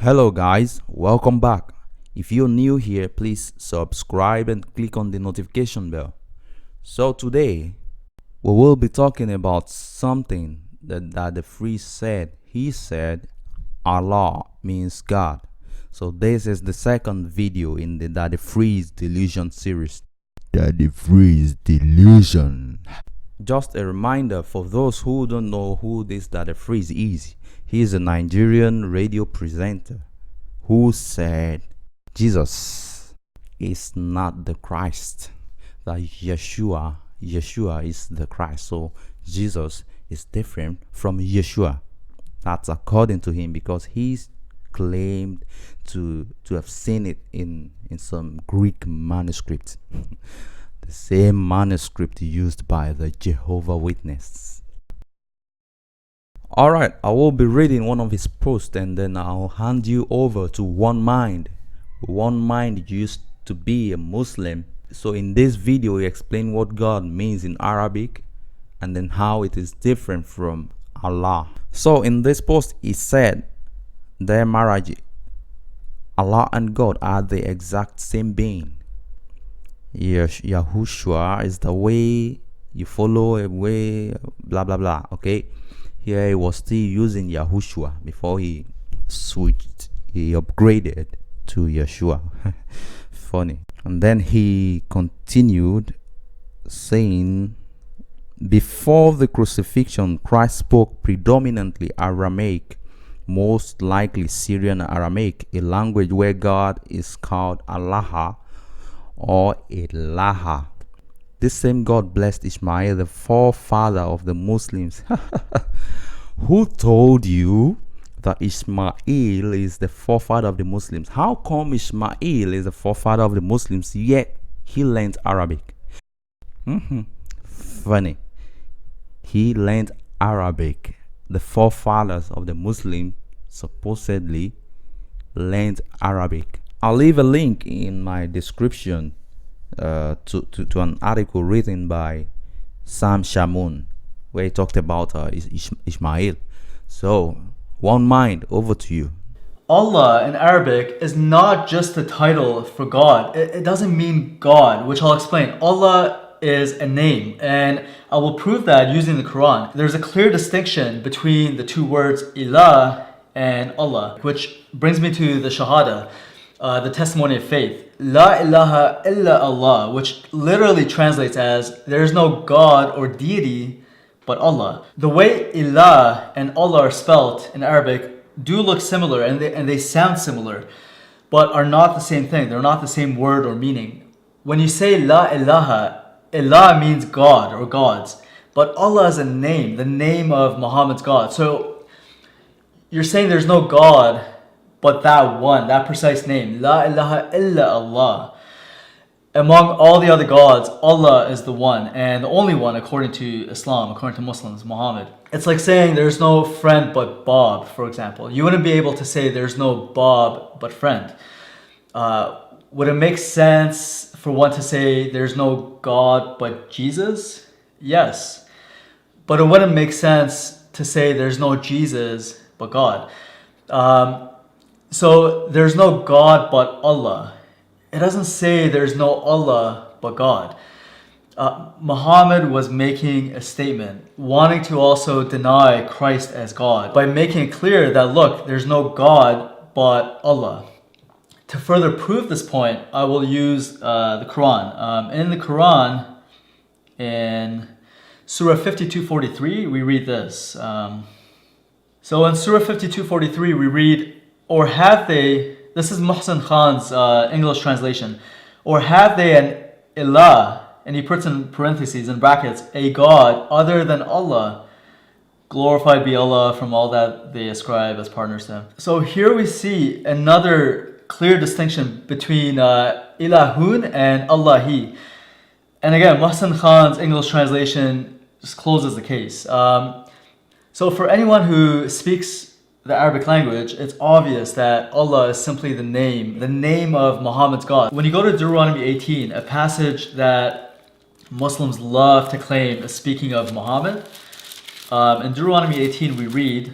Hello guys, welcome back. If you're new here, please subscribe and click on the notification bell. So today, we will be talking about something that the Freeze said. He said, Allah means God. So this is the second video in the Freeze Delusion series. The Freeze Delusion. Just a reminder for those who don't know who this Daddy Freeze is. He is a Nigerian radio presenter who said Jesus is not the Christ. That Yeshua is the Christ. So Jesus is different from Yeshua. That's according to him, because he's claimed to have seen it in some Greek manuscript. The same manuscript used by the Jehovah Witness. Alright, I will be reading one of his posts and then I'll hand you over to One Mind. One Mind used to be a Muslim. So in this video he explained what God means in Arabic and then how it is different from Allah. So in this post he said, "There Maraji, Allah and God are the exact same being. Yahushua is the way you follow, a way, blah blah blah." Okay, here he was still using Yahushua before he upgraded to Yeshua. Funny. And then he continued saying, before the crucifixion, Christ spoke predominantly Aramaic, most likely Syrian Aramaic, a language where God is called Allah or Ilaha. This same God blessed Ishmael, the forefather of the Muslims. Who told you that Ishmael is the forefather of the Muslims? How come Ishmael is the forefather of the Muslims, yet he learned Arabic? Funny. He learned Arabic. The forefathers of the Muslims supposedly learned Arabic. I'll leave a link in my description to an article written by Shamoun, where he talked about Ishmael. So, One Mind, over to you. Allah in Arabic is not just a title for God. It doesn't mean God, which I'll explain. Allah is a name, and I will prove that using the Quran. There's a clear distinction between the two words Ilah and Allah, which brings me to the Shahada, the testimony of faith. La ilaha illa Allah, which literally translates as there is no God or deity but Allah. The way Ilah and Allah are spelled in Arabic do look similar, and they sound similar, but are not the same thing. They're not the same word or meaning. When you say La ilaha, Ilah means God or gods, but Allah is a name, the name of Muhammad's God. So you're saying there's no God but that one, that precise name, La ilaha illa Allah. Among all the other gods, Allah is the one and the only one according to Islam, according to Muslims, Muhammad. It's like saying there's no friend but Bob, for example. You wouldn't be able to say there's no Bob but friend. Would it make sense for one to say there's no God but Jesus? Yes. But it wouldn't make sense to say there's no Jesus but God. So there's no God but Allah. It doesn't say there's no Allah but God. Muhammad was making a statement, wanting to also deny Christ as God, by making it clear that, look, there's no God but Allah. To further prove this point, I will use the Quran. In the Quran, in Surah 52:43, we read this. So in Surah 52:43, we read, or have they, this is Muhsin Khan's English translation, or have they an ilah, and he puts in parentheses, in brackets, a God other than Allah, glorified be Allah from all that they ascribe as partners to him. So here we see another clear distinction between ilahun and Allahi. And again, Muhsin Khan's English translation just closes the case. So for anyone who speaks the Arabic language, it's obvious that Allah is simply the name of Muhammad's God. When you go to Deuteronomy 18, a passage that Muslims love to claim is speaking of Muhammad, in Deuteronomy 18 we read,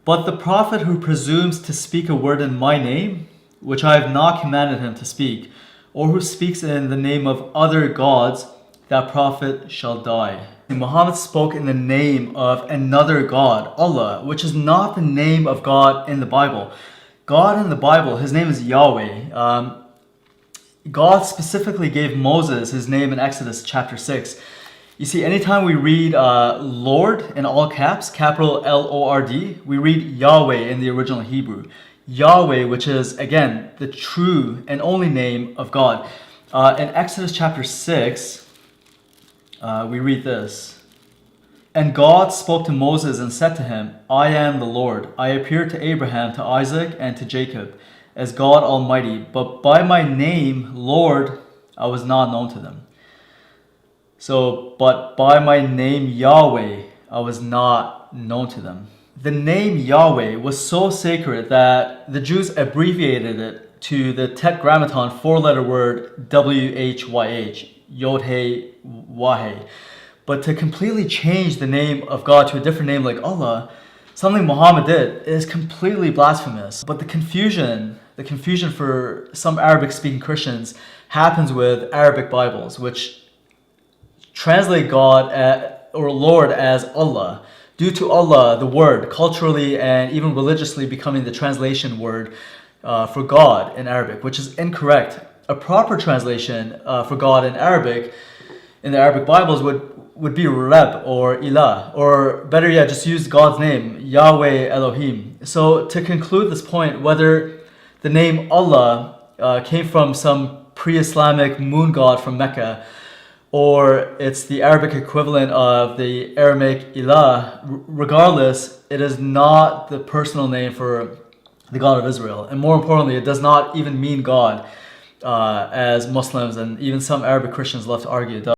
But the prophet who presumes to speak a word in my name, which I have not commanded him to speak, or who speaks in the name of other gods, that prophet shall die. And Muhammad spoke in the name of another God, Allah, which is not the name of God in the Bible. God in the Bible, his name is Yahweh. God specifically gave Moses his name in Exodus chapter 6. You see, anytime we read Lord in all caps, capital Lord, we read Yahweh in the original Hebrew. Yahweh, which is, again, the true and only name of God. In Exodus chapter 6, we read this. And God spoke to Moses and said to him, I am the Lord. I appeared to Abraham, to Isaac, and to Jacob as God Almighty, but by my name, Lord, I was not known to them. So, but by my name, Yahweh, I was not known to them. The name Yahweh was so sacred that the Jews abbreviated it to the Tetragrammaton four-letter word WHYH, Yod-He-Wah-He. But to completely change the name of God to a different name like Allah, something Muhammad did, is completely blasphemous. But the confusion for some Arabic-speaking Christians happens with Arabic Bibles, which translate God or Lord as Allah, due to Allah, the word, culturally and even religiously becoming the translation word for God in Arabic, which is incorrect. A proper translation for God in Arabic, in the Arabic Bibles, would be Reb or Ilah, or better yet, just use God's name, Yahweh Elohim. So to conclude this point, whether the name Allah came from some pre-Islamic moon god from Mecca, or it's the Arabic equivalent of the Aramaic Ilah, regardless, it is not the personal name for the God of Israel. And more importantly, it does not even mean God, as Muslims and even some Arabic Christians love to argue it does.